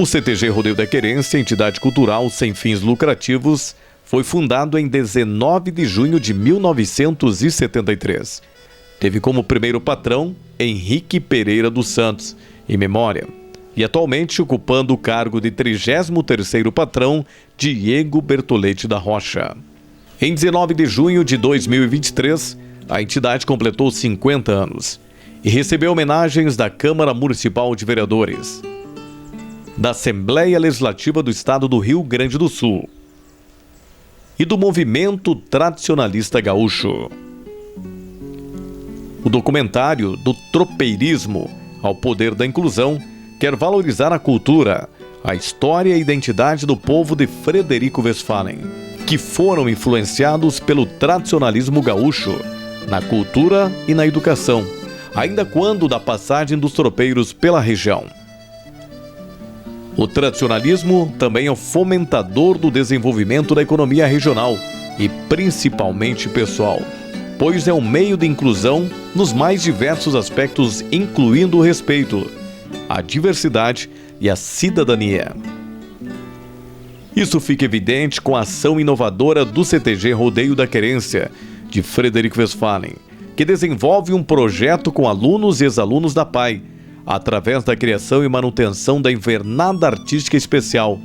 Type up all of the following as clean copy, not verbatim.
O CTG Rodeio da Querência, entidade cultural sem fins lucrativos, foi fundado em 19 de junho de 1973. Teve como primeiro patrão Henrique Pereira dos Santos, em memória, e atualmente ocupando o cargo de 33º patrão, Diego Bertolete da Rocha. Em 19 de junho de 2023, a entidade completou 50 anos e recebeu homenagens da Câmara Municipal de Vereadores, da Assembleia Legislativa do Estado do Rio Grande do Sul e do Movimento Tradicionalista Gaúcho. O documentário Do Tropeirismo ao Poder da Inclusão quer valorizar a cultura, a história e a identidade do povo de Frederico Westphalen, que foram influenciados pelo tradicionalismo gaúcho, na cultura e na educação, ainda quando da passagem dos tropeiros pela região. O tradicionalismo também é o fomentador do desenvolvimento da economia regional e principalmente pessoal, pois é um meio de inclusão nos mais diversos aspectos, incluindo o respeito, a diversidade e a cidadania. Isso fica evidente com a ação inovadora do CTG Rodeio da Querência, de Frederico Westphalen, que desenvolve um projeto com alunos e ex-alunos da PAI, através da criação e manutenção da Invernada Artística Especial,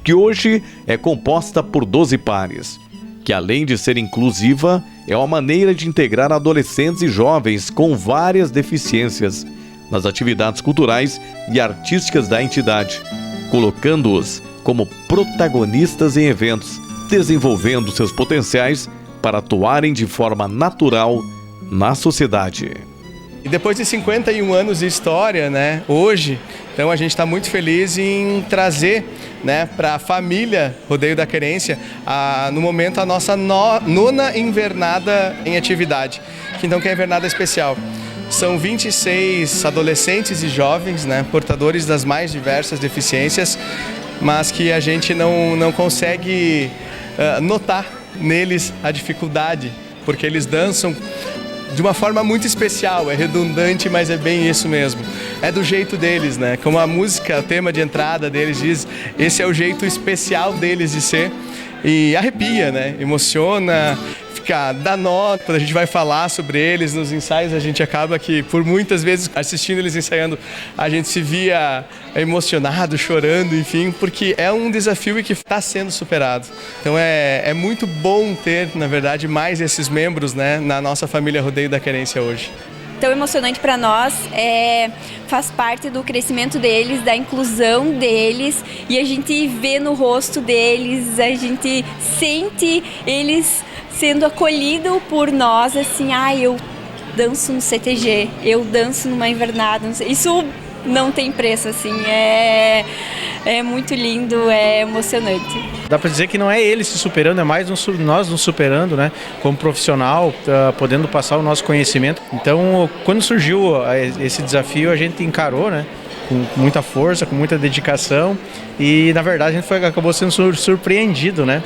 que hoje é composta por 12 pares, que além de ser inclusiva, é uma maneira de integrar adolescentes e jovens com várias deficiências nas atividades culturais e artísticas da entidade, colocando-os como protagonistas em eventos, desenvolvendo seus potenciais para atuarem de forma natural na sociedade. E depois de 51 anos de história, né, hoje, então a gente está muito feliz em trazer, né, para a família Rodeio da Querência, no momento, a nossa nona invernada em atividade, que é a invernada especial. São 26 adolescentes e jovens, né, portadores das mais diversas deficiências, mas que a gente não consegue notar neles a dificuldade, porque eles dançam de uma forma muito especial, é redundante, mas é bem isso mesmo. É do jeito deles, né? Como a música, o tema de entrada deles diz, esse é o jeito especial deles de ser. E arrepia, né? Emociona, dá nó. Quando a gente vai falar sobre eles nos ensaios, a gente acaba que, por muitas vezes, assistindo eles ensaiando, a gente se via emocionado, chorando, enfim, porque é um desafio e que está sendo superado. Então é muito bom ter, na verdade, mais esses membros, né, na nossa família Rodeio da Querência hoje. Tão emocionante para nós, faz parte do crescimento deles, da inclusão deles, e a gente vê no rosto deles, a gente sente eles sendo acolhidos por nós, assim, eu danço no CTG, eu danço numa invernada, isso não tem preço, assim, é muito lindo, é emocionante. Dá para dizer que não é ele se superando, é mais nós nos superando, né? Como profissional, podendo passar o nosso conhecimento. Então, quando surgiu esse desafio, a gente encarou, né? Com muita força, com muita dedicação, e na verdade a gente acabou sendo surpreendido, né?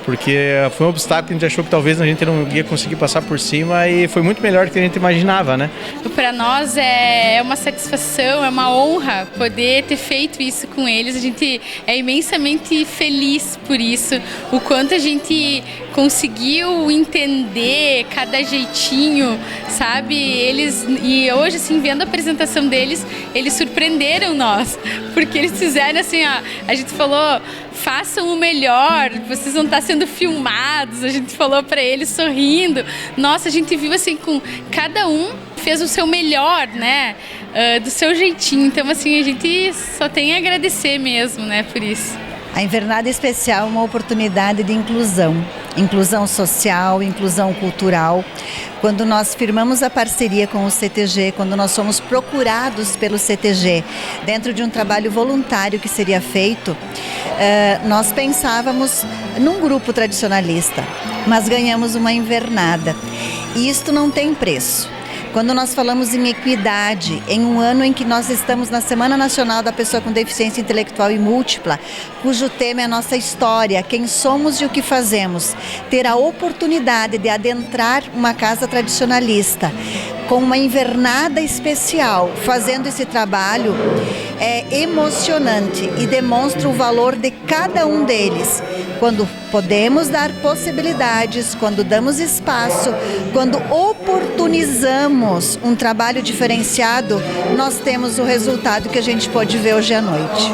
Porque foi um obstáculo que a gente achou que talvez a gente não ia conseguir passar por cima, e foi muito melhor do que a gente imaginava, né? Para nós é uma satisfação, é uma honra poder ter feito isso com eles. A gente é imensamente feliz por isso, o quanto a gente conseguiu entender cada jeitinho, sabe? E hoje, assim, vendo a apresentação deles, eles surpreenderam nós, porque eles fizeram assim, a gente falou, façam o melhor, vocês vão estar sendo filmados, a gente falou para eles sorrindo. Nossa, a gente viu assim, com cada um fez o seu melhor, né, do seu jeitinho. Então, assim, a gente só tem a agradecer mesmo, né, por isso. A Invernada Especial é uma oportunidade de inclusão social, inclusão cultural. Quando nós firmamos a parceria com o CTG, quando nós fomos procurados pelo CTG dentro de um trabalho voluntário que seria feito, nós pensávamos num grupo tradicionalista, mas ganhamos uma invernada. E isto não tem preço. Quando nós falamos em equidade, em um ano em que nós estamos na Semana Nacional da Pessoa com Deficiência Intelectual e Múltipla, cujo tema é a nossa história, quem somos e o que fazemos, ter a oportunidade de adentrar uma casa tradicionalista com uma invernada especial, fazendo esse trabalho, é emocionante e demonstra o valor de cada um deles. Quando podemos dar possibilidades, quando damos espaço, quando oportunizamos um trabalho diferenciado, nós temos o resultado que a gente pode ver hoje à noite.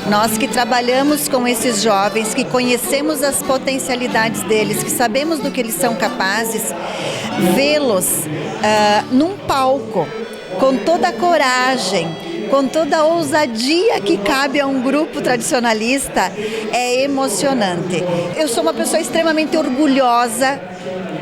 Nós que trabalhamos com esses jovens, que conhecemos as potencialidades deles, que sabemos do que eles são capazes, vê-los num palco, com toda a coragem, com toda a ousadia que cabe a um grupo tradicionalista, é emocionante. Eu sou uma pessoa extremamente orgulhosa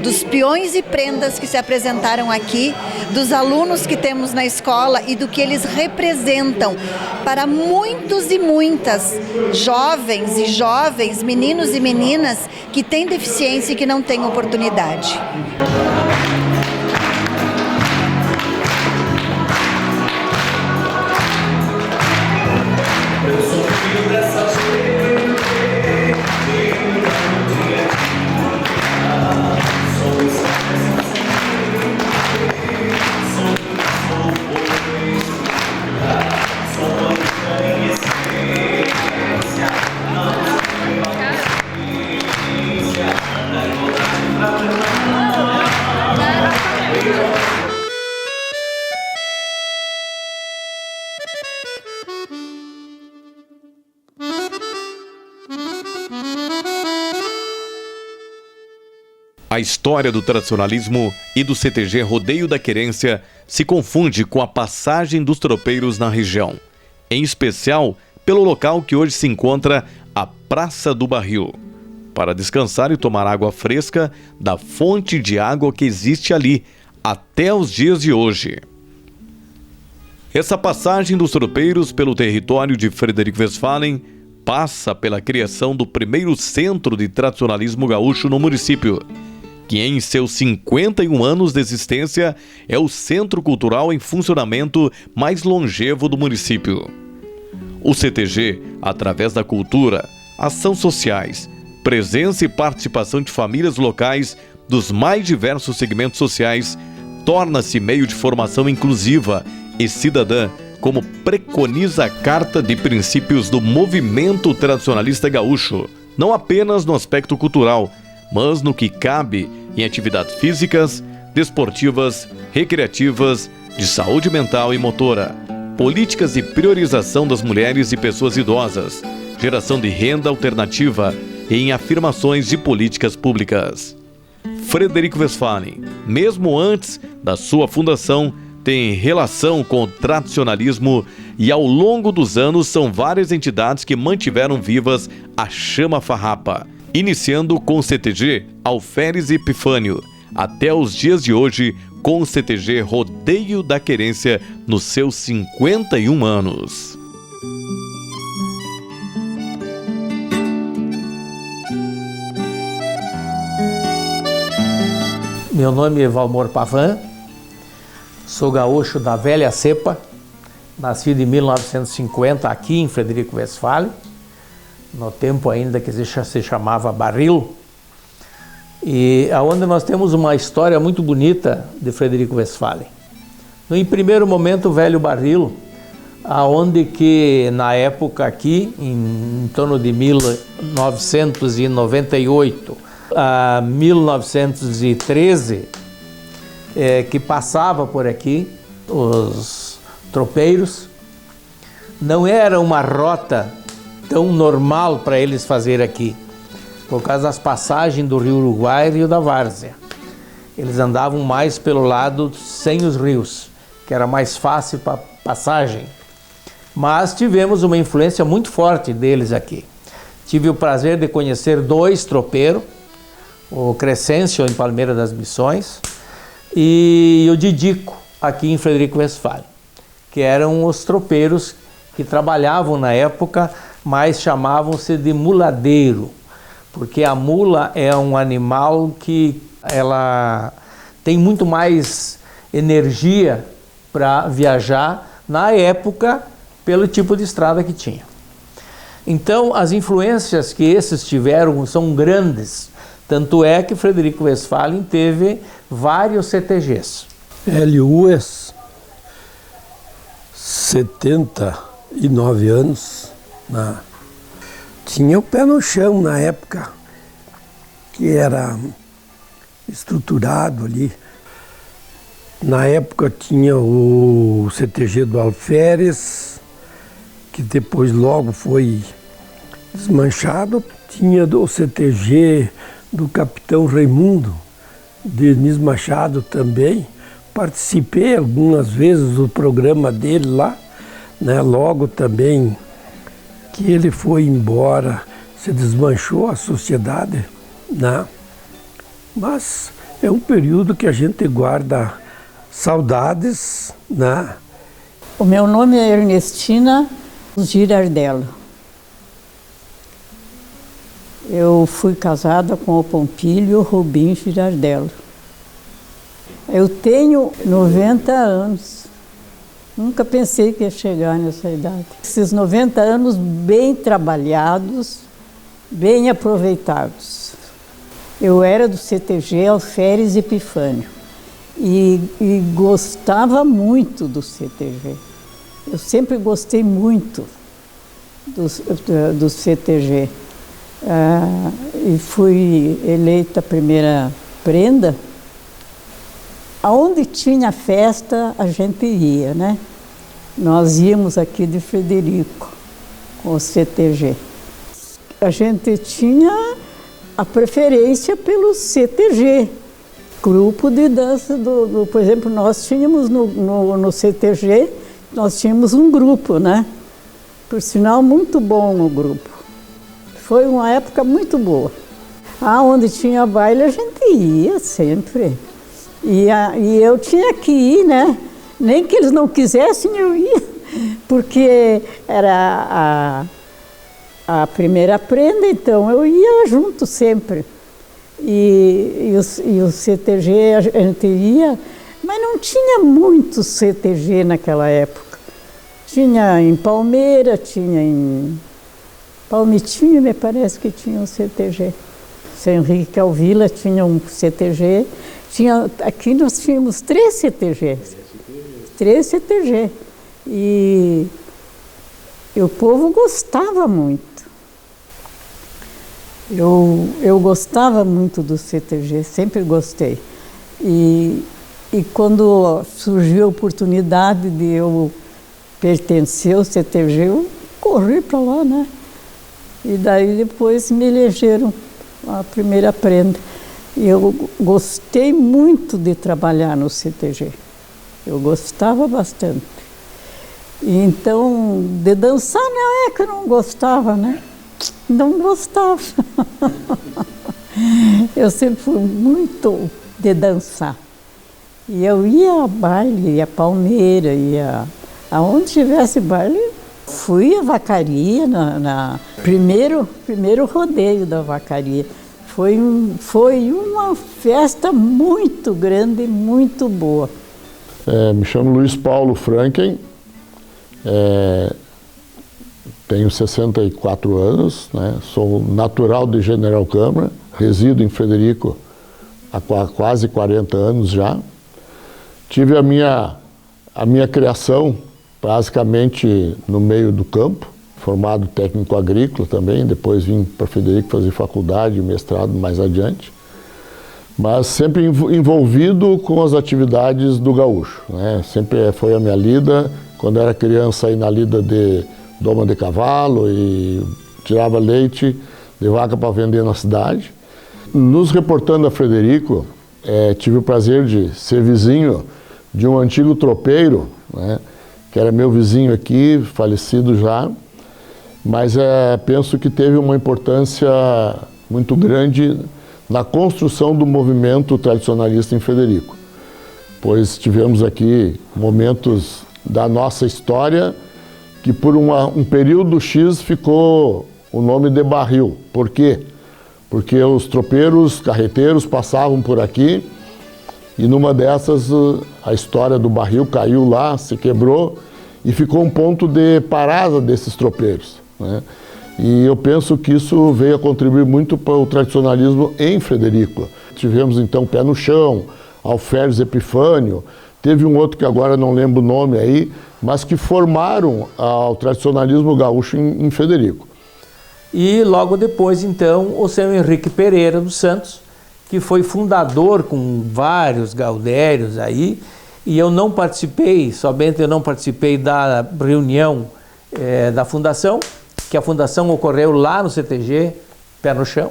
dos peões e prendas que se apresentaram aqui, dos alunos que temos na escola e do que eles representam para muitos e muitas jovens, meninos e meninas que têm deficiência e que não têm oportunidade. A história do tradicionalismo e do CTG Rodeio da Querência se confunde com a passagem dos tropeiros na região, em especial pelo local que hoje se encontra a Praça do Barril, para descansar e tomar água fresca da fonte de água que existe ali até os dias de hoje. Essa passagem dos tropeiros pelo território de Frederico Westphalen passa pela criação do primeiro centro de tradicionalismo gaúcho no município, que em seus 51 anos de existência é o centro cultural em funcionamento mais longevo do município. O CTG, através da cultura, ações sociais, presença e participação de famílias locais dos mais diversos segmentos sociais, torna-se meio de formação inclusiva e cidadã, como preconiza a Carta de Princípios do Movimento Tradicionalista Gaúcho, não apenas no aspecto cultural, mas no que cabe em atividades físicas, desportivas, recreativas, de saúde mental e motora, políticas de priorização das mulheres e pessoas idosas, geração de renda alternativa e em afirmações de políticas públicas. Frederico Westphalen, mesmo antes da sua fundação, tem relação com o tradicionalismo e ao longo dos anos são várias entidades que mantiveram vivas a chama farrapa, iniciando com o CTG Alferes Epifânio, até os dias de hoje com o CTG Rodeio da Querência nos seus 51 anos. Meu nome é Valmor Pavan, sou gaúcho da velha cepa, nascido em 1950 aqui em Frederico Westphalen, no tempo ainda que se chamava Barril, e aonde nós temos uma história muito bonita de Frederico Westphalen. Em primeiro momento, o velho Barril, aonde que na época aqui, em torno de 1998 a 1913, que passava por aqui os tropeiros, não era uma rota tão normal para eles fazer aqui, por causa das passagens do Rio Uruguai e Rio da Várzea. Eles andavam mais pelo lado sem os rios, que era mais fácil para passagem. Mas tivemos uma influência muito forte deles aqui. Tive o prazer de conhecer 2 tropeiros, o Crescêncio em Palmeira das Missões e o Didico aqui em Frederico Westphalen, que eram os tropeiros que trabalhavam na época, mas chamavam-se de muladeiro, porque a mula é um animal que ela tem muito mais energia para viajar na época pelo tipo de estrada que tinha. Então, as influências que esses tiveram são grandes, tanto é que Frederico Westphalen teve vários CTGs. Eliues, 79 anos, né? Tinha o pé no chão na época, que era estruturado ali. Na época tinha o CTG do Alferes, que depois logo foi desmanchado. Tinha o CTG do Capitão Raimundo, Denis Machado também. Participei algumas vezes do programa dele lá, né? Logo também que ele foi embora, se desmanchou a sociedade, né? Mas é um período que a gente guarda saudades, né? O meu nome é Ernestina Girardello. Eu fui casada com o Pompílio Rubim Girardello. Eu tenho 90 anos. Nunca pensei que ia chegar nessa idade. Esses 90 anos bem trabalhados, bem aproveitados. Eu era do CTG Alferes Epifânio e gostava muito do CTG. Eu sempre gostei muito do CTG. E fui eleita primeira prenda. Aonde tinha festa, a gente ia, né? Nós íamos aqui de Frederico, com o CTG. A gente tinha a preferência pelo CTG, grupo de dança por exemplo, nós tínhamos no CTG, nós tínhamos um grupo, né? Por sinal, muito bom o grupo. Foi uma época muito boa. Aonde tinha baile, a gente ia sempre. E eu tinha que ir, né? Nem que eles não quisessem, eu ia. Porque era a primeira prenda, então eu ia junto sempre. E o CTG a gente ia, mas não tinha muito CTG naquela época. Tinha em Palmeira, tinha em Palmitinho, me parece que tinha um CTG. São Henrique Calvila tinha um CTG. Aqui nós tínhamos 3 CTGs. 3 CTG. E o povo gostava muito. Eu gostava muito do CTG, sempre gostei. E quando surgiu a oportunidade de eu pertencer ao CTG, eu corri para lá, né? E daí depois me elegeram a primeira prenda. E eu gostei muito de trabalhar no CTG. Eu gostava bastante. E então, de dançar não é que eu não gostava, né? Não gostava. Eu sempre fui muito de dançar. E eu ia a baile, ia a Palmeira, ia aonde tivesse baile. Fui à Vacaria, primeiro rodeio da Vacaria. Foi uma festa muito grande, muito boa. Me chamo Luiz Paulo Franken, tenho 64 anos, né? Sou natural de General Câmara, resido em Frederico há quase 40 anos já. Tive a minha criação basicamente no meio do campo, formado técnico agrícola também, depois vim para Frederico fazer faculdade, mestrado mais adiante, mas sempre envolvido com as atividades do gaúcho, né? Sempre foi a minha lida, quando era criança, aí na lida de doma de cavalo e tirava leite de vaca para vender na cidade. Nos reportando a Frederico, tive o prazer de ser vizinho de um antigo tropeiro, né? Que era meu vizinho aqui, falecido já, mas penso que teve uma importância muito grande na construção do movimento tradicionalista em Frederico, pois tivemos aqui momentos da nossa história que por um período X ficou o nome de barril. Por quê? Porque os tropeiros, carreteiros passavam por aqui e numa dessas a história do barril caiu lá, se quebrou e ficou um ponto de parada desses tropeiros, né? E eu penso que isso veio a contribuir muito para o tradicionalismo em Frederico. Tivemos então Pé no Chão, Alferes Epifânio, teve um outro que agora não lembro o nome aí, mas que formaram o tradicionalismo gaúcho em Frederico. E logo depois, então, o seu Henrique Pereira dos Santos, que foi fundador com vários gaudérios aí, e eu não participei, somente eu não participei da reunião da fundação, que a fundação ocorreu lá no CTG, Pé no Chão.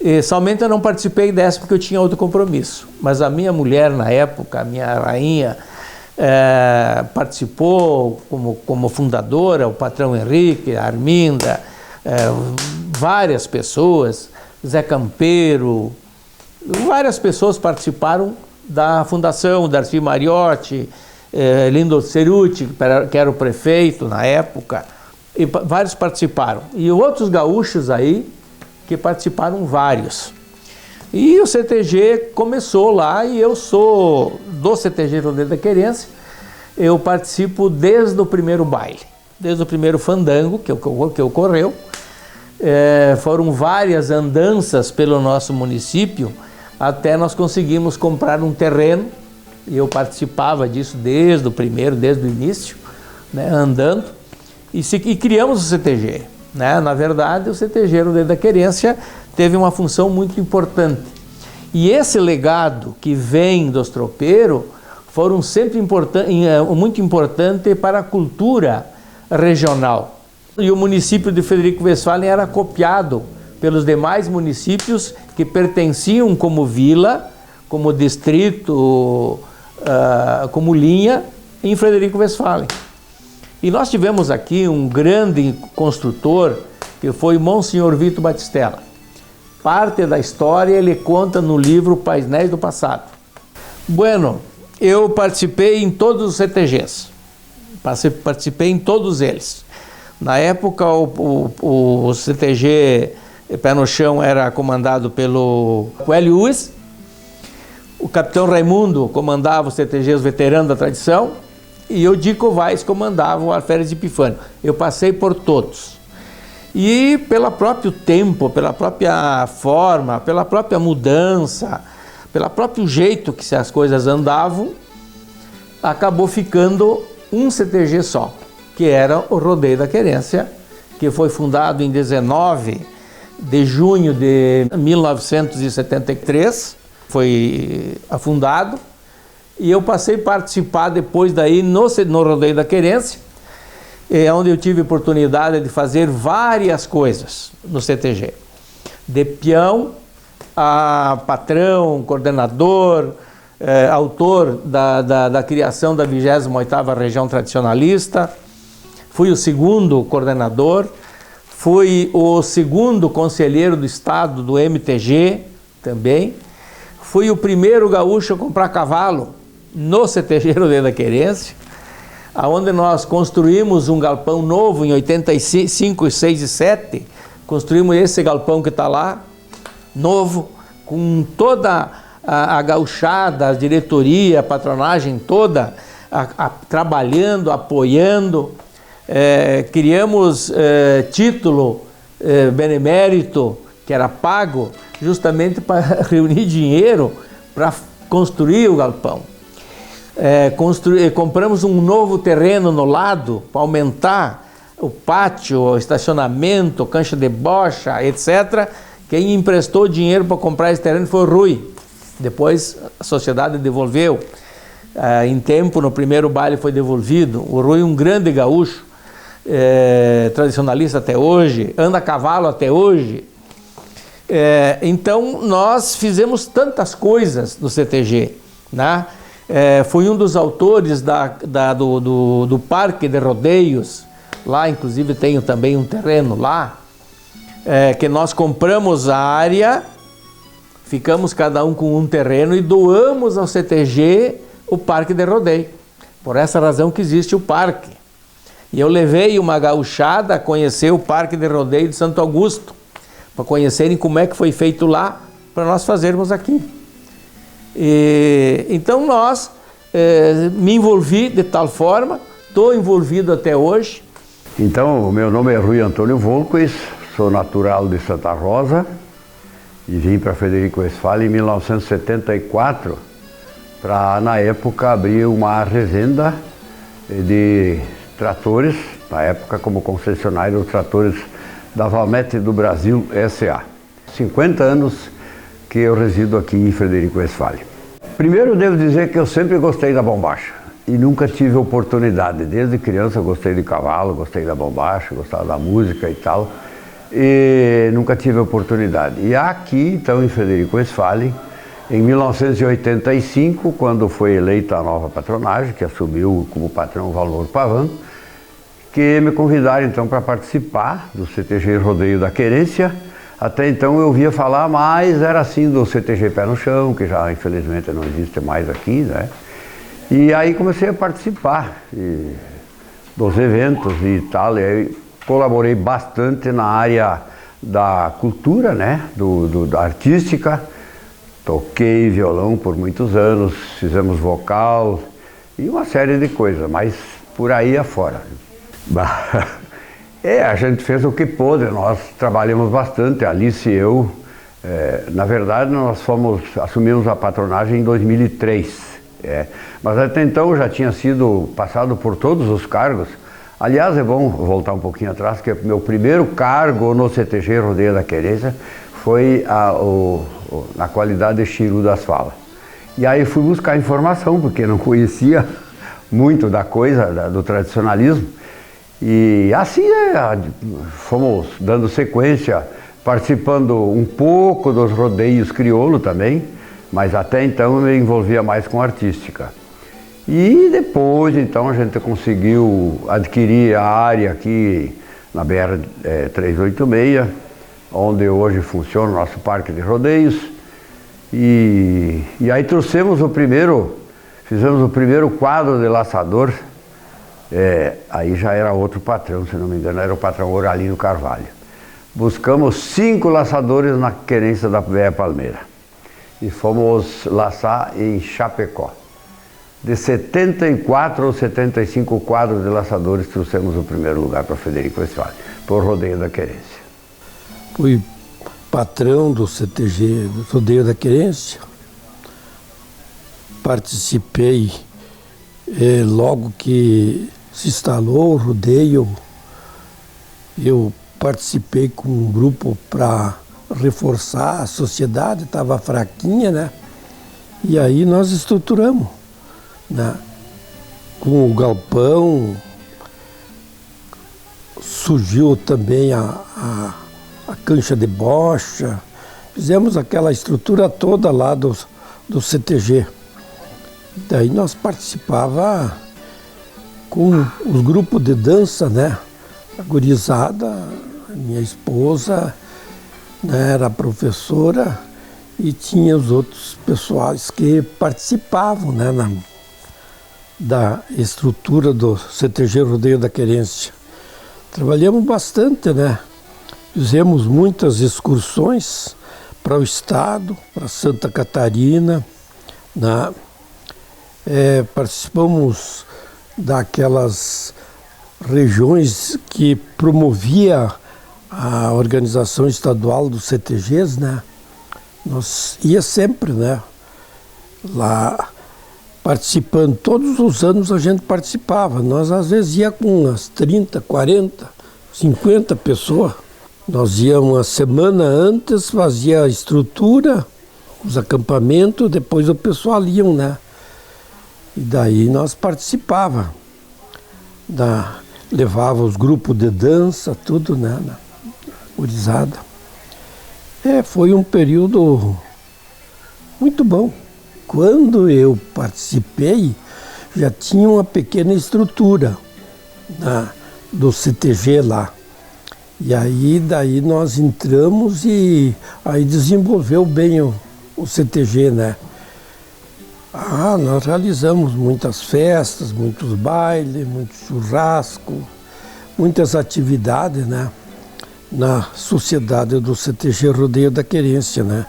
E somente eu não participei dessa porque eu tinha outro compromisso. Mas a minha mulher, na época, a minha rainha, participou como fundadora, o patrão Henrique, a Arminda, várias pessoas, Zé Campeiro, várias pessoas participaram da fundação, Darcy Mariotti, Lindo Ceruti, que era o prefeito na época, e vários participaram. E outros gaúchos aí, que participaram vários. E o CTG começou lá, e eu sou do CTG Rodeio da Querência, eu participo desde o primeiro baile, desde o primeiro fandango que ocorreu. Foram várias andanças pelo nosso município, até nós conseguimos comprar um terreno, e eu participava disso desde o início, né, andando, e criamos o CTG. Né? Na verdade, o CTG Rodeio da Querência teve uma função muito importante. E esse legado que vem dos tropeiros foram sempre muito importante para a cultura regional. E o município de Frederico Westphalen era copiado pelos demais municípios que pertenciam como vila, como distrito, como linha em Frederico Westphalen. E nós tivemos aqui um grande construtor, que foi Monsenhor Vito Batistella. Parte da história ele conta no livro Painéis do Passado. Bueno, eu participei em todos os CTGs, participei em todos eles. Na época o CTG Pé no Chão era comandado pelo Coelho Ues, o capitão Raimundo comandava o CTG Os Veteranos da Tradição, e o Dico Vaz comandava o Alferes Epifânio. Eu passei por todos. E pelo próprio tempo, pela própria forma, pela própria mudança, pelo próprio jeito que as coisas andavam, acabou ficando um CTG só, que era o Rodeio da Querência, que foi fundado em 19 de junho de 1973, foi afundado. E eu passei a participar depois daí no Rodeio da Querência, onde eu tive oportunidade de fazer várias coisas no CTG. De peão a patrão, coordenador, autor da criação da 28ª Região Tradicionalista. Fui o segundo coordenador, fui o segundo conselheiro do Estado do MTG também. Fui o primeiro gaúcho a comprar cavalo no CTG Rodeio da Querência, onde nós construímos um galpão novo em 85, 6 e 7. Construímos esse galpão que está lá, novo, com toda a gauchada, a diretoria, a patronagem toda, trabalhando, apoiando. Criamos título benemérito, que era pago, justamente para reunir dinheiro para construir o galpão. Compramos um novo terreno no lado para aumentar o pátio, o estacionamento, cancha de bocha, etc. Quem emprestou dinheiro para comprar esse terreno foi o Rui. Depois a sociedade devolveu. Em tempo, no primeiro baile foi devolvido. O Rui, um grande gaúcho, tradicionalista até hoje, anda a cavalo até hoje. Então nós fizemos tantas coisas no CTG, né? Fui um dos autores do Parque de Rodeios, lá inclusive tenho também um terreno lá, que nós compramos a área, ficamos cada um com um terreno e doamos ao CTG o Parque de Rodeio, por essa razão que existe o parque. E eu levei uma gauchada a conhecer o Parque de Rodeio de Santo Augusto, para conhecerem como é que foi feito lá, para nós fazermos aqui. Então nós me envolvi de tal forma, estou envolvido até hoje. Então, o meu nome é Rui Antônio Volquez, sou natural de Santa Rosa e vim para Frederico Westphalen em 1974 para, na época, abrir uma revenda de tratores, na época como concessionário dos tratores da Valmet do Brasil S.A. 50 anos que eu resido aqui em Frederico Westphalen. Primeiro eu devo dizer que eu sempre gostei da bombacha e nunca tive oportunidade. Desde criança eu gostei de cavalo, gostei da bombacha, gostava da música e tal, e nunca tive oportunidade. E aqui, então, em Frederico Westphalen, em 1985, quando foi eleita a nova patronagem, que assumiu como patrão o Valor Pavan, que me convidaram então para participar do CTG Rodeio da Querência. Até então eu ouvia falar, mas era assim do CTG Pé no Chão, que já infelizmente não existe mais aqui, né? E aí comecei a participar dos eventos e tal, e aí colaborei bastante na área da cultura, né? Da artística. Toquei violão por muitos anos, fizemos vocal e uma série de coisas, mas por aí afora. A gente fez o que pôde, nós trabalhamos bastante, Alice e eu. Na verdade, nós assumimos a patronagem em 2003. Mas até então eu já tinha sido passado por todos os cargos. Aliás, é bom voltar um pouquinho atrás, que meu primeiro cargo no CTG Rodeio da Querência foi na qualidade de Chiru das Falas. E aí fui buscar informação, porque não conhecia muito da coisa, do tradicionalismo. E assim fomos dando sequência, participando um pouco dos rodeios crioulo também, mas até então eu me envolvia mais com artística. E depois, então, a gente conseguiu adquirir a área aqui na BR-386, onde hoje funciona o nosso parque de rodeios. E aí fizemos o primeiro quadro de laçador. Aí já era outro patrão, se não me engano, era o patrão Oralino Carvalho. Buscamos 5 laçadores na querência da Véia Palmeira e fomos laçar em Chapecó. De 74 ou 75 quadros de laçadores, trouxemos o primeiro lugar para Frederico Westphalen, por Rodeio da Querência. Fui patrão do CTG, do Rodeio da Querência. Participei logo que se instalou o rodeio. Eu participei com um grupo para reforçar a sociedade, estava fraquinha, né? E aí nós estruturamos, né? Com o galpão, surgiu também a cancha de bocha, fizemos aquela estrutura toda lá do CTG. Daí nós participava com os grupos de dança, né? A gurizada, a minha esposa, né, era professora e tinha os outros pessoais que participavam, né, da estrutura do CTG Rodeio da Querência. Trabalhamos bastante, né? Fizemos muitas excursões para o estado, para Santa Catarina, né? Participamos daquelas regiões que promovia a organização estadual dos CTGs, né? Nós ia sempre, né? Lá participando, todos os anos a gente participava. Nós às vezes ia com umas 30, 40, 50 pessoas. Nós íamos uma semana antes, fazia a estrutura, os acampamentos, depois o pessoal ia, né? E daí nós participava, levava os grupos de dança, tudo, né, na gurizada. Foi um período muito bom. Quando eu participei, já tinha uma pequena estrutura do CTG lá. E aí daí nós entramos e aí desenvolveu bem o CTG, né? Nós realizamos muitas festas, muitos bailes, muito churrasco, muitas atividades, né, na sociedade do CTG Rodeio da Querência, né.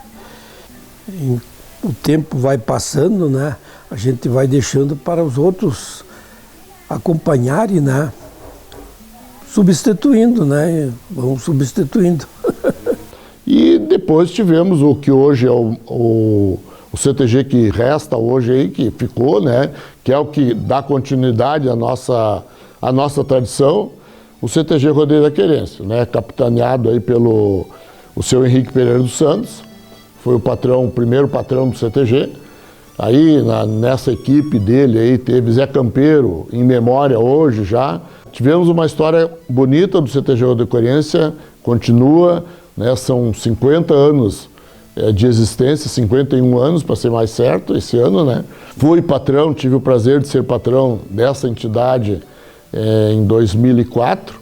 O tempo vai passando, né, a gente vai deixando para os outros acompanharem, né, substituindo, né, vamos substituindo. E depois tivemos o que hoje é o o CTG que resta hoje aí, que ficou, né, que é o que dá continuidade à nossa tradição, o CTG Rodeio da Querência, né, capitaneado aí pelo o seu Henrique Pereira dos Santos, foi o primeiro patrão do CTG. Aí nessa equipe dele aí teve Zé Campeiro, em memória hoje já. Tivemos uma história bonita do CTG Rodeio da Querência, continua, né, são 50 anos de existência, 51 anos para ser mais certo, esse ano, né. Fui patrão, tive o prazer de ser patrão dessa entidade em 2004,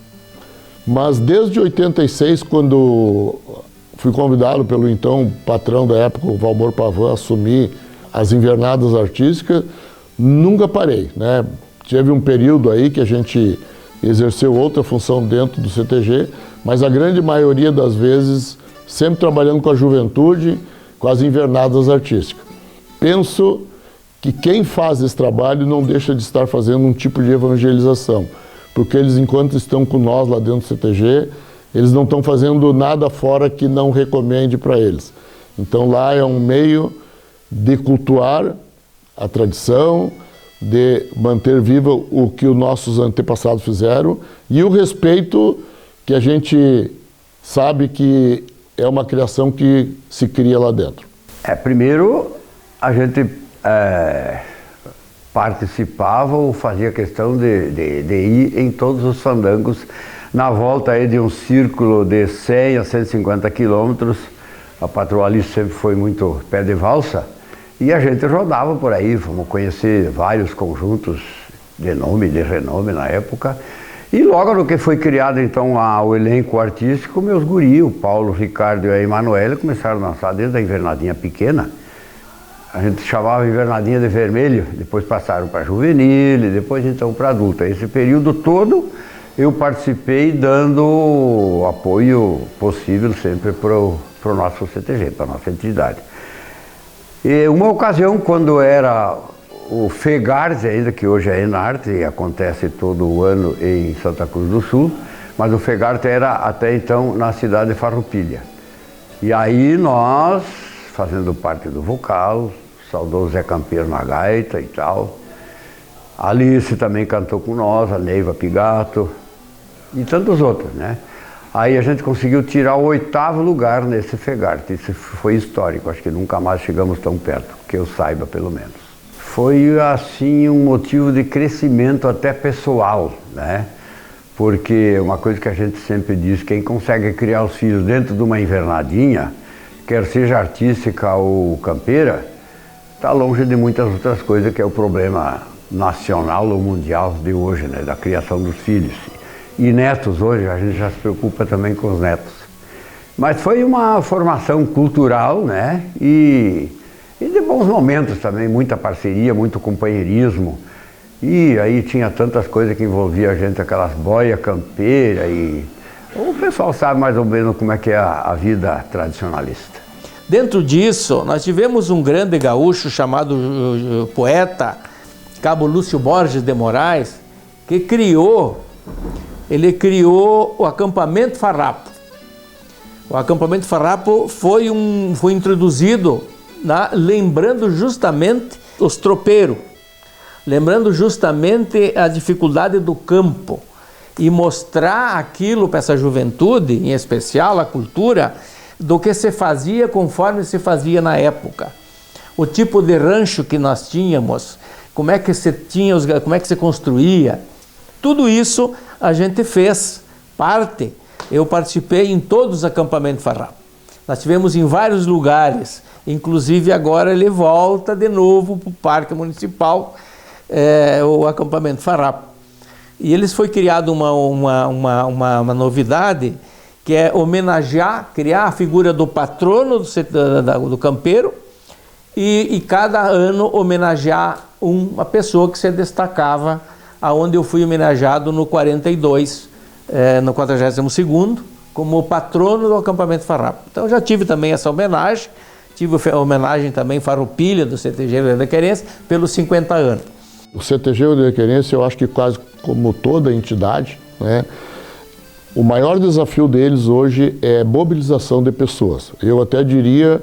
mas desde 86, quando fui convidado pelo então patrão da época, o Valmor Pavan, a assumir as invernadas artísticas, nunca parei, né? Teve um período aí que a gente exerceu outra função dentro do CTG, mas a grande maioria das vezes sempre trabalhando com a juventude, com as invernadas artísticas. Penso que quem faz esse trabalho não deixa de estar fazendo um tipo de evangelização, porque eles, enquanto estão com nós lá dentro do CTG, eles não estão fazendo nada fora que não recomende para eles. Então lá é um meio de cultuar a tradição, de manter vivo o que os nossos antepassados fizeram e o respeito que a gente sabe que é uma criação que se cria lá dentro. Primeiro, a gente participava ou fazia questão de ir em todos os fandangos, na volta aí de um círculo de 100 a 150 quilômetros. A patroa Alice sempre foi muito pé de valsa e a gente rodava por aí, fomos conhecer vários conjuntos de nome, de renome na época. E logo no que foi criado então o elenco artístico, meus guris, o Paulo, o Ricardo e a Emanuela, começaram a dançar desde a invernadinha pequena. A gente chamava invernadinha de vermelho, depois passaram para juvenil, depois então para adulta. Esse período todo eu participei dando apoio possível sempre para o nosso CTG, para a nossa entidade. E uma ocasião, quando era o FEGARTE, ainda que hoje é Enarte, e acontece todo o ano em Santa Cruz do Sul, mas o FEGARTE era até então na cidade de Farroupilha. E aí nós, fazendo parte do vocal, saudoso Zé Campeiro na gaita e tal, a Alice também cantou com nós, a Neiva Pigato e tantos outros, né? Aí a gente conseguiu tirar o 8º lugar nesse FEGARTE, isso foi histórico, acho que nunca mais chegamos tão perto, que eu saiba pelo menos. Foi assim um motivo de crescimento até pessoal, né? Porque uma coisa que a gente sempre diz, quem consegue criar os filhos dentro de uma invernadinha, quer seja artística ou campeira, está longe de muitas outras coisas, que é o problema nacional ou mundial de hoje, né? Da criação dos filhos. E netos hoje, a gente já se preocupa também com os netos. Mas foi uma formação cultural, né? E de bons momentos também, muita parceria, muito companheirismo. E aí tinha tantas coisas que envolvia a gente, aquelas boias campeiras e... O pessoal sabe mais ou menos como é que é a vida tradicionalista. Dentro disso, nós tivemos um grande gaúcho chamado poeta Cabo Lúcio Borges de Moraes, que criou o acampamento Farrapo. O acampamento Farrapo foi introduzido lembrando justamente os tropeiros, lembrando justamente a dificuldade do campo e mostrar aquilo para essa juventude, em especial a cultura, do que se fazia conforme se fazia na época. O tipo de rancho que nós tínhamos, como é que se construía, tudo isso a gente fez parte. Eu participei em todos os acampamentos Farrapo. Nós tivemos em vários lugares, inclusive agora ele volta de novo para o Parque Municipal, o acampamento Farrapo. E eles foi criado uma novidade, que é criar a figura do patrono do campeiro e cada ano homenagear uma pessoa que se destacava, aonde eu fui homenageado no 42, no 42º, como patrono do acampamento Farrapo. Então já tive também essa homenagem, tive a homenagem também Farroupilha do CTG Rodeio da Querência pelos 50 anos. O CTG Rodeio da Querência, eu acho que quase como toda entidade, né, o maior desafio deles hoje é mobilização de pessoas. Eu até diria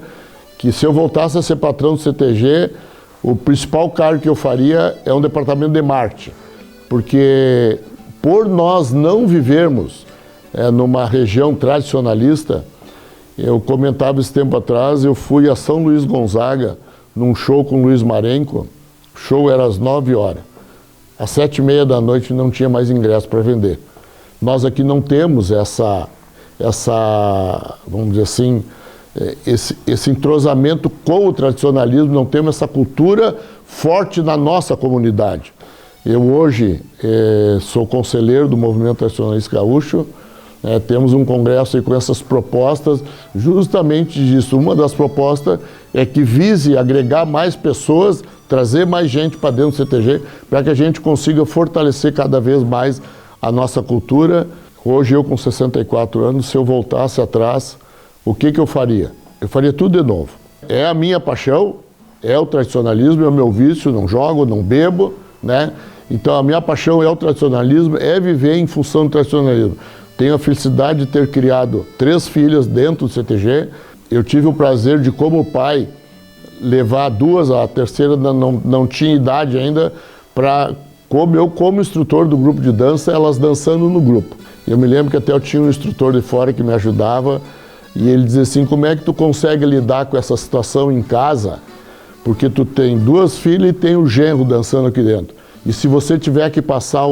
que se eu voltasse a ser patrão do CTG, o principal cargo que eu faria é um departamento de marketing, porque por nós não vivermos numa região tradicionalista, eu comentava esse tempo atrás, eu fui a São Luís Gonzaga, num show com o Luiz Marenco, o show era às 9 horas. Às 7h30 da noite não tinha mais ingresso para vender. Nós aqui não temos essa, vamos dizer assim, esse entrosamento com o tradicionalismo, não temos essa cultura forte na nossa comunidade. Eu hoje sou conselheiro do Movimento Tradicionalista Gaúcho, temos um congresso aí com essas propostas, justamente disso. Uma das propostas é que vise agregar mais pessoas, trazer mais gente para dentro do CTG, para que a gente consiga fortalecer cada vez mais a nossa cultura. Hoje eu com 64 anos, se eu voltasse atrás, o que eu faria? Eu faria tudo de novo. É a minha paixão, é o tradicionalismo, é o meu vício, não jogo, não bebo, né? Então a minha paixão é o tradicionalismo, é viver em função do tradicionalismo. Tenho a felicidade de ter criado 3 filhas dentro do CTG. Eu tive o prazer de, como pai, levar 2, a terceira não tinha idade ainda, como instrutor do grupo de dança, elas dançando no grupo. Eu me lembro que até eu tinha um instrutor de fora que me ajudava, e ele dizia assim, como é que tu consegue lidar com essa situação em casa? Porque tu tem 2 filhas e tem o genro dançando aqui dentro. E se você tiver que passar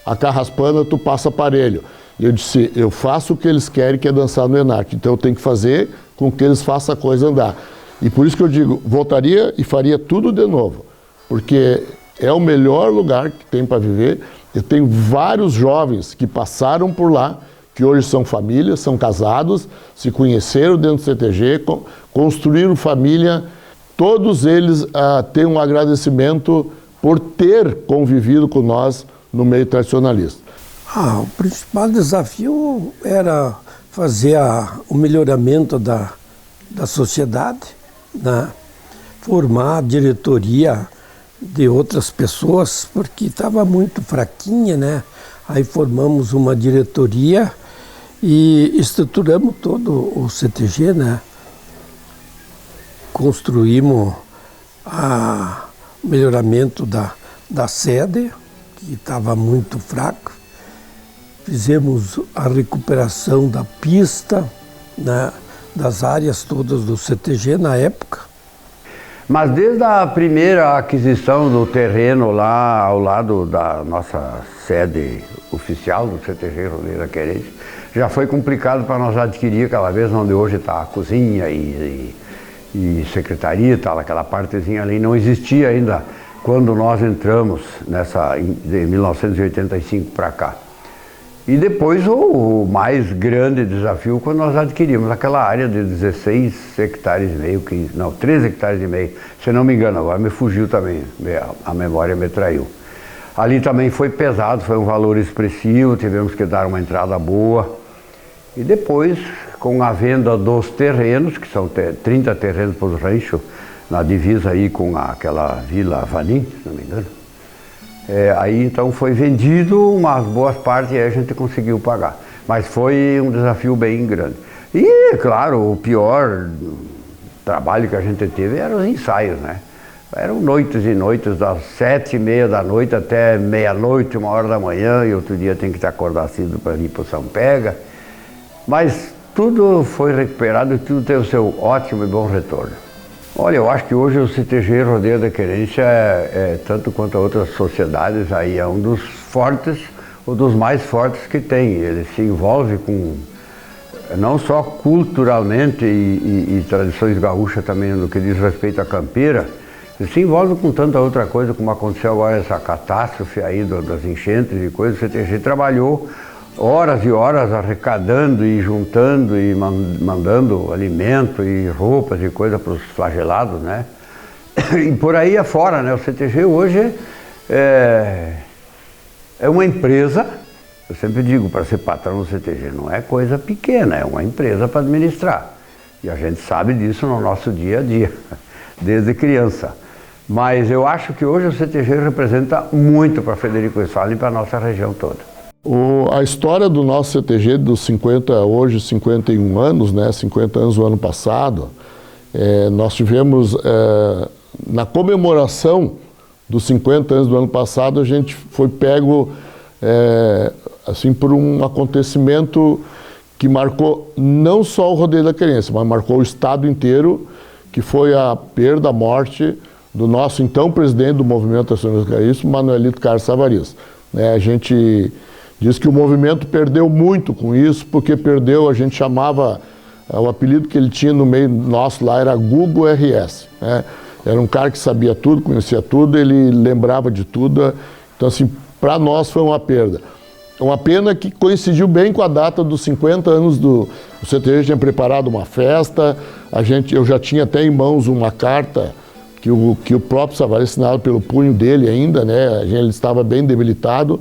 a carraspana, tu passa aparelho. E eu disse, eu faço o que eles querem, que é dançar no ENAC. Então eu tenho que fazer com que eles façam a coisa andar. E por isso que eu digo, voltaria e faria tudo de novo. Porque é o melhor lugar que tem para viver. Eu tenho vários jovens que passaram por lá, que hoje são famílias, são casados, se conheceram dentro do CTG, construíram família. Todos eles têm um agradecimento por ter convivido com nós no meio tradicionalista. O principal desafio era fazer o melhoramento da sociedade, né? Formar a diretoria de outras pessoas, porque estava muito fraquinha, né? Aí formamos uma diretoria e estruturamos todo o CTG, né? Construímos o melhoramento da sede, que estava muito fraco. Fizemos a recuperação da pista, né, das áreas todas do CTG na época. Mas desde a primeira aquisição do terreno lá ao lado da nossa sede oficial do CTG Rodeio da Querência, já foi complicado para nós adquirir aquela vez onde hoje está a cozinha e secretaria, tal, aquela partezinha ali não existia ainda quando nós entramos de 1985 para cá. E depois o mais grande desafio quando nós adquirimos aquela área de 16 hectares e meio, 13 hectares e meio, se não me engano, agora me fugiu também, a memória me traiu. Ali também foi pesado, foi um valor expressivo, tivemos que dar uma entrada boa. E depois, com a venda dos terrenos, que são 30 terrenos por rancho, na divisa aí com aquela Vila Vanim, se não me engano, aí então foi vendido umas boas partes e aí a gente conseguiu pagar. Mas foi um desafio bem grande. E, claro, o pior trabalho que a gente teve eram os ensaios, né? Eram noites e noites, das 7h30 da noite até meia-noite, 1h da manhã, e outro dia tem que estar acordado cedo para ir para o São Pega. Mas tudo foi recuperado e tudo teve o seu ótimo e bom retorno. Olha, eu acho que hoje o CTG Rodeio da Querência, tanto quanto outras sociedades, aí é um dos fortes, ou dos mais fortes que tem. Ele se envolve com, não só culturalmente e tradições gaúchas também, no que diz respeito à campeira, ele se envolve com tanta outra coisa, como aconteceu agora essa catástrofe aí das enchentes e coisas. O CTG trabalhou horas e horas arrecadando e juntando e mandando alimento e roupas e coisa para os flagelados, né? E por aí afora, né? O CTG hoje é uma empresa, eu sempre digo, para ser patrão do CTG não é coisa pequena, é uma empresa para administrar. E a gente sabe disso no nosso dia a dia, desde criança. Mas eu acho que hoje o CTG representa muito para Frederico Westphalen e para a nossa região toda. A história do nosso CTG dos 51 anos, né, 50 anos no ano passado, Nós tivemos, na comemoração dos 50 anos do ano passado, a gente foi pego assim, por um acontecimento que marcou não só o Rodeio da Querência, mas marcou o estado inteiro, que foi a perda, a morte do nosso então presidente do Movimento Nacionalista, Manuelito Carlos Savarias. A gente diz que o movimento perdeu muito com isso, porque perdeu, a gente chamava, o apelido que ele tinha no meio nosso lá era Google RS. Era um cara que sabia tudo, conhecia tudo, ele lembrava de tudo. Então, assim, para nós foi uma perda. Uma pena que coincidiu bem com a data dos 50 anos do CTG. Tinha preparado uma festa, eu já tinha até em mãos uma carta que o próprio Savarias assinava pelo punho dele ainda, né? Ele estava bem debilitado,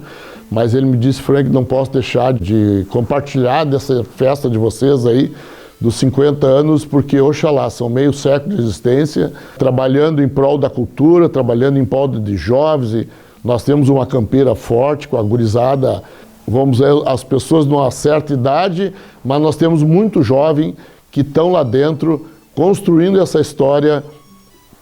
mas ele me disse: Frank, não posso deixar de compartilhar dessa festa de vocês aí, dos 50 anos, porque, oxalá, são meio século de existência, trabalhando em prol da cultura, trabalhando em prol de jovens, e nós temos uma campeira forte com a gurizada, vamos dizer, as pessoas numa certa idade, mas nós temos muito jovem que estão lá dentro construindo essa história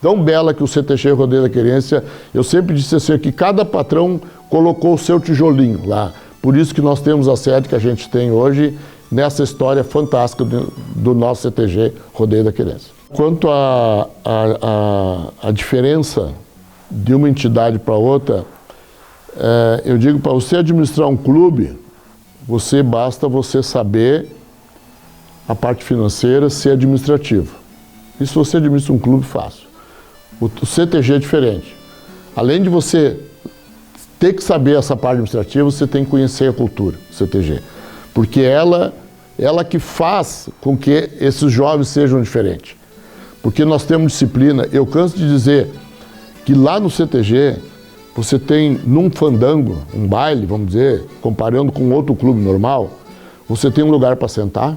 tão bela que o CTG Rodeio da Querência. Eu sempre disse assim, que cada patrão colocou o seu tijolinho lá. Por isso que nós temos a sede que a gente tem hoje, nessa história fantástica do nosso CTG Rodeio da Querência. Quanto à diferença de uma entidade para outra, eu digo, para você administrar um clube, basta você saber a parte financeira, ser administrativo. Isso você administra um clube fácil. O CTG é diferente. Além de você ter que saber essa parte administrativa, você tem que conhecer a cultura do CTG. Porque ela que faz com que esses jovens sejam diferentes. Porque nós temos disciplina. Eu canso de dizer que lá no CTG, você tem, num fandango, um baile, vamos dizer, comparando com outro clube normal, você tem um lugar para sentar,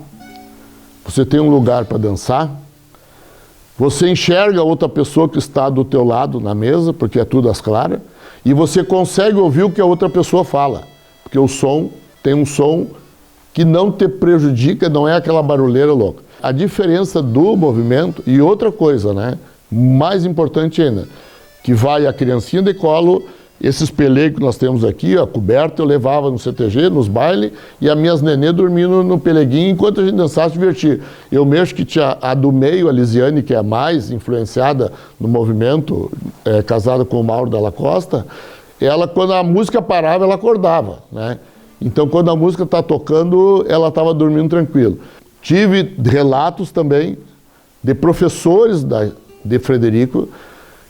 você tem um lugar para dançar, você enxerga outra pessoa que está do teu lado na mesa, porque é tudo às claras, e você consegue ouvir o que a outra pessoa fala, porque o som tem um som que não te prejudica, não é aquela barulheira louca. A diferença do movimento, e outra coisa, né, mais importante ainda, que vai a criancinha de colo, esses pelegos que nós temos aqui, a coberta, eu levava no CTG, nos bailes, e as minhas nenê dormindo no peleguinho enquanto a gente dançava, se divertia. Eu mesmo que tinha a do meio, a Lisiane, que é a mais influenciada no movimento, casada com o Mauro Dalla Costa, ela, quando a música parava, ela acordava, né? Então, quando a música está tocando, ela estava dormindo tranquilo. Tive relatos também de professores de Frederico,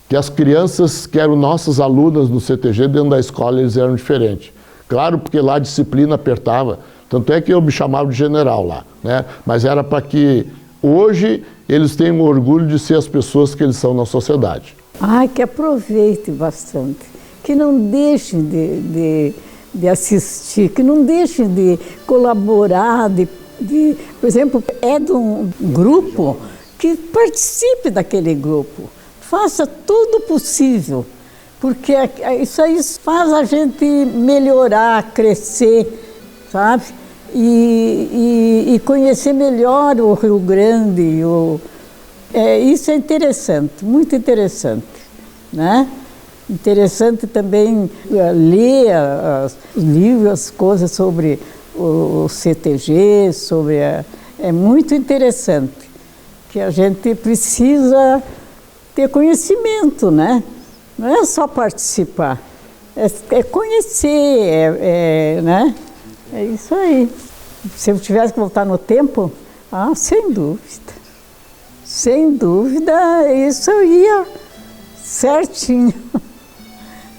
que as crianças que eram nossas alunas no CTG, dentro da escola, eles eram diferentes. Claro, porque lá a disciplina apertava, tanto é que eu me chamava de general lá, né? Mas era para que hoje eles tenham orgulho de ser as pessoas que eles são na sociedade. Que aproveite bastante, que não deixem de assistir, que não deixem de colaborar, por exemplo, é de um grupo, que participe daquele grupo. Faça tudo possível, porque isso aí faz a gente melhorar, crescer, sabe? E conhecer melhor o Rio Grande. Isso é interessante, muito interessante, né? Interessante também ler os livros, as coisas sobre o CTG, é muito interessante, que a gente precisa ter conhecimento, né? Não é só participar, é conhecer, né? É isso aí. Se eu tivesse que voltar no tempo, sem dúvida. Sem dúvida, isso eu ia certinho.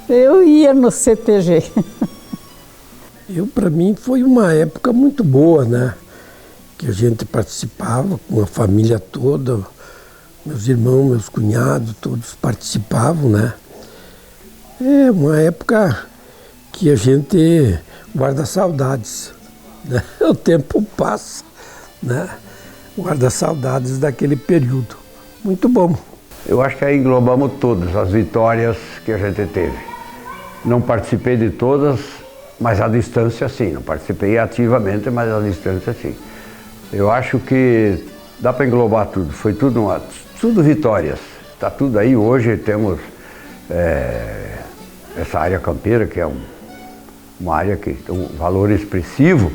Eu ia no CTG. Para mim, foi uma época muito boa, né? Que a gente participava com a família toda, meus irmãos, meus cunhados, todos participavam, né? É uma época que a gente guarda saudades, né? O tempo passa, né? Guarda saudades daquele período. Muito bom. Eu acho que aí englobamos todas as vitórias que a gente teve. Não participei de todas, mas à distância sim. Não participei ativamente, mas à distância sim. Eu acho que dá para englobar tudo, foi tudo vitórias. Está tudo aí, hoje temos essa área campeira, que é uma área que tem um valor expressivo,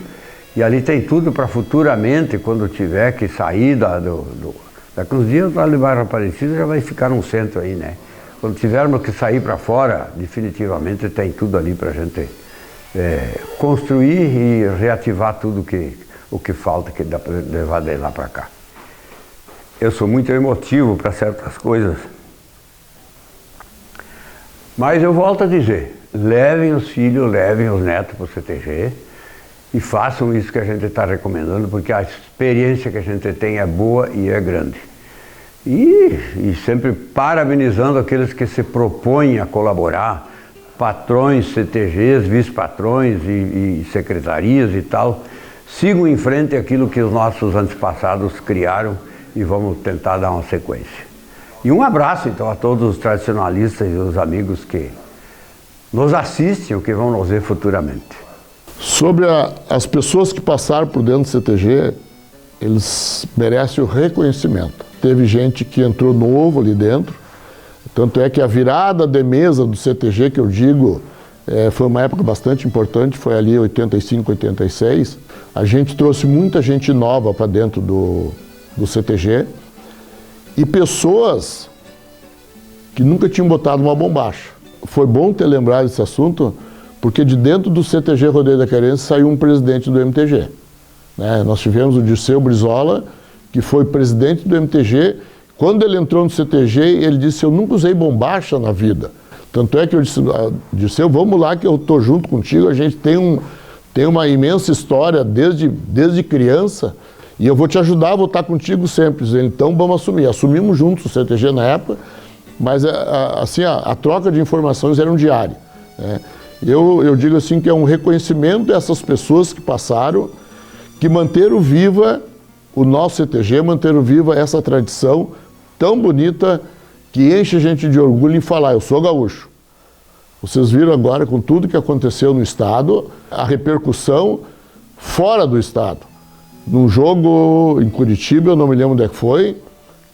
e ali tem tudo para futuramente, quando tiver que sair daqui uns dias lá no bairro Aparecida já vai ficar um centro aí, né? Quando tivermos que sair para fora, definitivamente tem tudo ali para a gente construir e reativar tudo o que falta, que dá para levar de lá para cá. Eu sou muito emotivo para certas coisas, mas eu volto a dizer, levem os filhos, levem os netos para o CTG e façam isso que a gente está recomendando, porque a experiência que a gente tem é boa e é grande. E sempre parabenizando aqueles que se propõem a colaborar, patrões, CTGs, vice-patrões e secretarias e tal, sigam em frente aquilo que os nossos antepassados criaram e vamos tentar dar uma sequência. E um abraço então a todos os tradicionalistas e os amigos que nos assistem ou que vão nos ver futuramente. Sobre as pessoas que passaram por dentro do CTG, eles merecem o reconhecimento. Teve gente que entrou novo ali dentro, tanto é que a virada de mesa do CTG, que eu digo, foi uma época bastante importante, foi ali 85, 86. A gente trouxe muita gente nova para dentro do CTG e pessoas que nunca tinham botado uma bombacha. Foi bom ter lembrado desse assunto, porque de dentro do CTG Rodeio da Querência saiu um presidente do MTG. Nós tivemos o Dirceu Brizola, que foi presidente do MTG. Quando ele entrou no CTG, ele disse: eu nunca usei bombacha na vida. Tanto é que eu disse: Dirceu, vamos lá que eu estou junto contigo, a gente tem uma imensa história desde criança e eu vou te ajudar, vou estar contigo sempre. Então vamos assumir. Assumimos juntos o CTG na época, mas assim, a troca de informações era um diário, né? Eu digo assim que é um reconhecimento dessas pessoas que passaram, que manteram viva o nosso CTG, manteram viva essa tradição tão bonita que enche a gente de orgulho em falar: eu sou gaúcho. Vocês viram agora com tudo que aconteceu no estado, a repercussão fora do estado. Num jogo em Curitiba, eu não me lembro onde é que foi,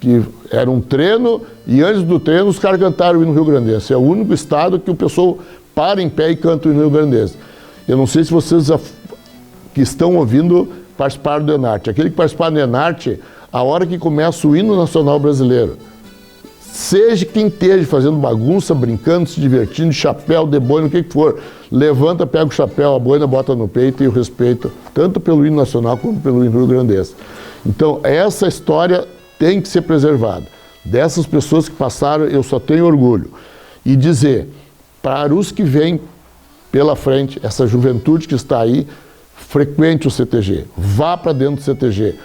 que era um treino e antes do treino os caras cantaram o hino rio-grandense. É o único estado que o pessoal para em pé e canta o hino rio-grandense. Eu não sei se vocês que estão ouvindo participaram do Enarte. Aquele que participar do Enarte, a hora que começa o hino nacional brasileiro, seja quem esteja fazendo bagunça, brincando, se divertindo, de chapéu, de boina, o que for, levanta, pega o chapéu, a boina, bota no peito e o respeito, tanto pelo hino nacional como pelo hino rio-grandense. Então, essa história tem que ser preservada. Dessas pessoas que passaram, eu só tenho orgulho. E dizer, para os que vêm pela frente, essa juventude que está aí, frequente o CTG, vá para dentro do CTG,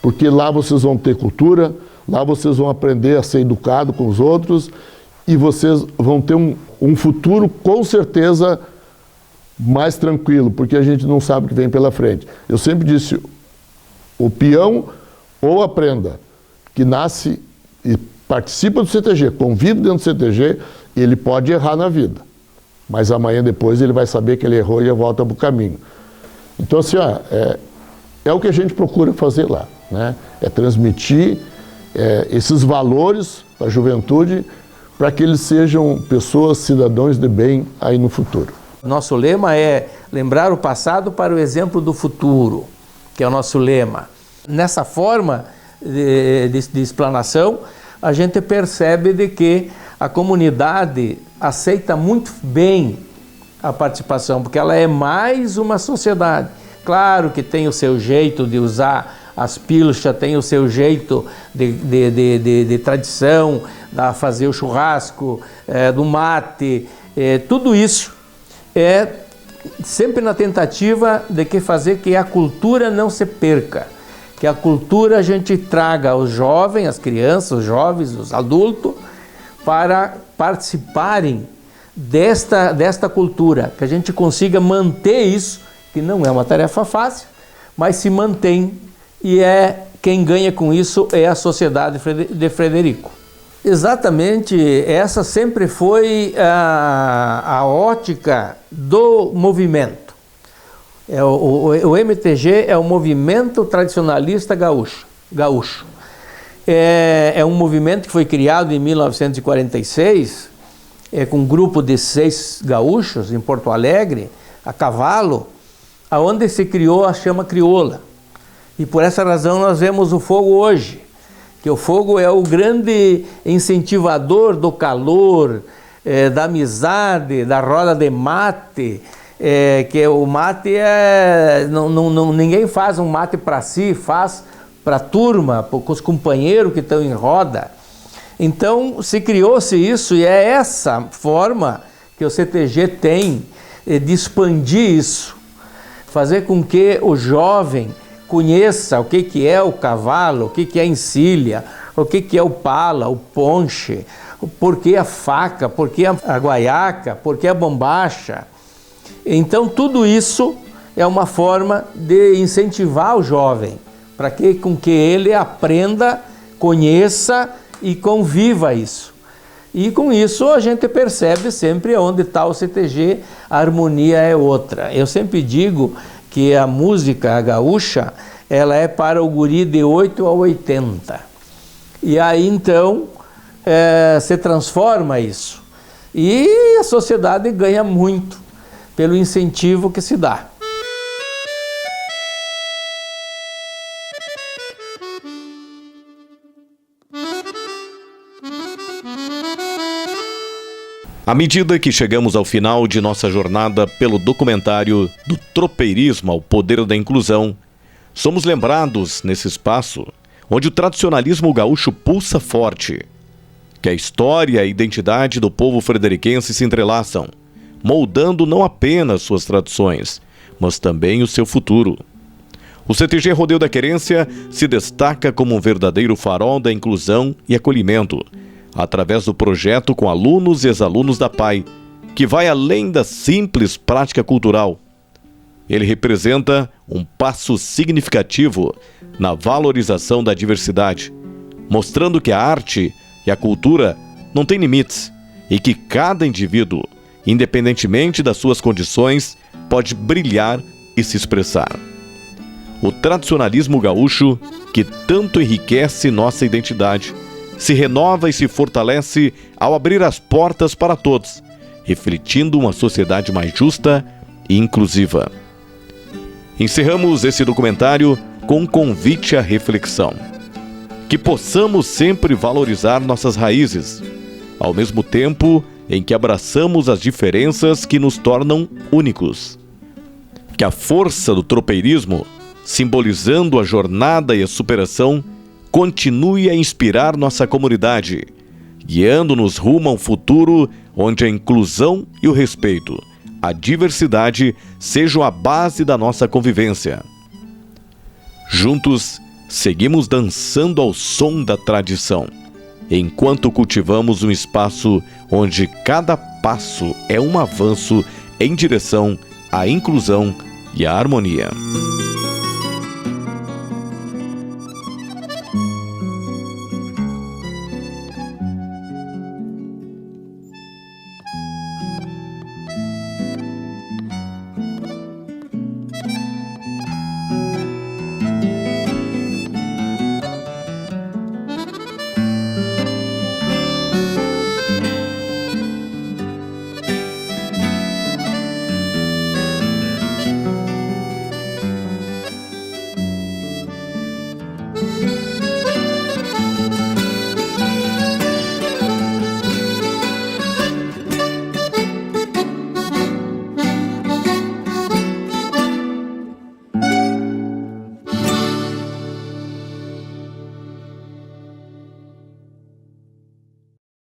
porque lá vocês vão ter cultura, lá vocês vão aprender a ser educado com os outros e vocês vão ter um futuro com certeza mais tranquilo, porque a gente não sabe o que vem pela frente. Eu sempre disse, o peão ou aprenda, que nasce e participa do CTG, convive dentro do CTG, ele pode errar na vida, mas amanhã depois ele vai saber que ele errou e volta para o caminho. Então assim, é o que a gente procura fazer lá, né? É transmitir esses valores para a juventude, para que eles sejam pessoas, cidadãos de bem aí no futuro. Nosso lema é lembrar o passado para o exemplo do futuro, que é o nosso lema. Nessa forma de explanação, a gente percebe de que a comunidade aceita muito bem a participação, porque ela é mais uma sociedade. Claro que tem o seu jeito de usar as pilchas, tem o seu jeito de tradição, de fazer o churrasco, do mate, tudo isso é sempre na tentativa de que fazer que a cultura não se perca, que a cultura a gente traga aos jovens, as crianças, os jovens, os adultos, para participarem desta cultura, que a gente consiga manter isso, que não é uma tarefa fácil, mas se mantém e quem ganha com isso é a sociedade de Frederico. Exatamente, essa sempre foi a ótica do movimento. O MTG é o Movimento Tradicionalista Gaúcho. é um movimento que foi criado em 1946, com um grupo de 6 gaúchos em Porto Alegre, a cavalo, aonde se criou a chama crioula. E por essa razão nós vemos o fogo hoje, que o fogo é o grande incentivador do calor, da amizade, da roda de mate, que o mate ninguém faz um mate para si, faz para a turma, com os companheiros que estão em roda. Então se criou-se isso, e é essa forma que o CTG tem de expandir isso, fazer com que o jovem conheça o que é o cavalo, o que é a encilha, o que é o pala, o ponche, por que a faca, por que a guaiaca, por que a bombacha. Então tudo isso é uma forma de incentivar o jovem, para que com que ele aprenda, conheça e conviva isso. E com isso a gente percebe sempre onde está o CTG, a harmonia é outra. Eu sempre digo que a música gaúcha, ela é para o guri de 8 a 80. E aí então se transforma isso. E a sociedade ganha muito pelo incentivo que se dá. À medida que chegamos ao final de nossa jornada pelo documentário Do Tropeirismo ao Poder da Inclusão, somos lembrados, nesse espaço, onde o tradicionalismo gaúcho pulsa forte, que a história e a identidade do povo frederiquense se entrelaçam, moldando não apenas suas tradições, mas também o seu futuro. O CTG Rodeio da Querência se destaca como um verdadeiro farol da inclusão e acolhimento, através do projeto com alunos e ex-alunos da PAI, que vai além da simples prática cultural. Ele representa um passo significativo na valorização da diversidade, mostrando que a arte e a cultura não têm limites e que cada indivíduo, independentemente das suas condições, pode brilhar e se expressar. O tradicionalismo gaúcho, que tanto enriquece nossa identidade, se renova e se fortalece ao abrir as portas para todos, refletindo uma sociedade mais justa e inclusiva. Encerramos esse documentário com um convite à reflexão. Que possamos sempre valorizar nossas raízes, ao mesmo tempo em que abraçamos as diferenças que nos tornam únicos. Que a força do tropeirismo, simbolizando a jornada e a superação, continue a inspirar nossa comunidade, guiando-nos rumo a um futuro onde a inclusão e o respeito, a diversidade sejam a base da nossa convivência. Juntos, seguimos dançando ao som da tradição, enquanto cultivamos um espaço onde cada passo é um avanço em direção à inclusão e à harmonia.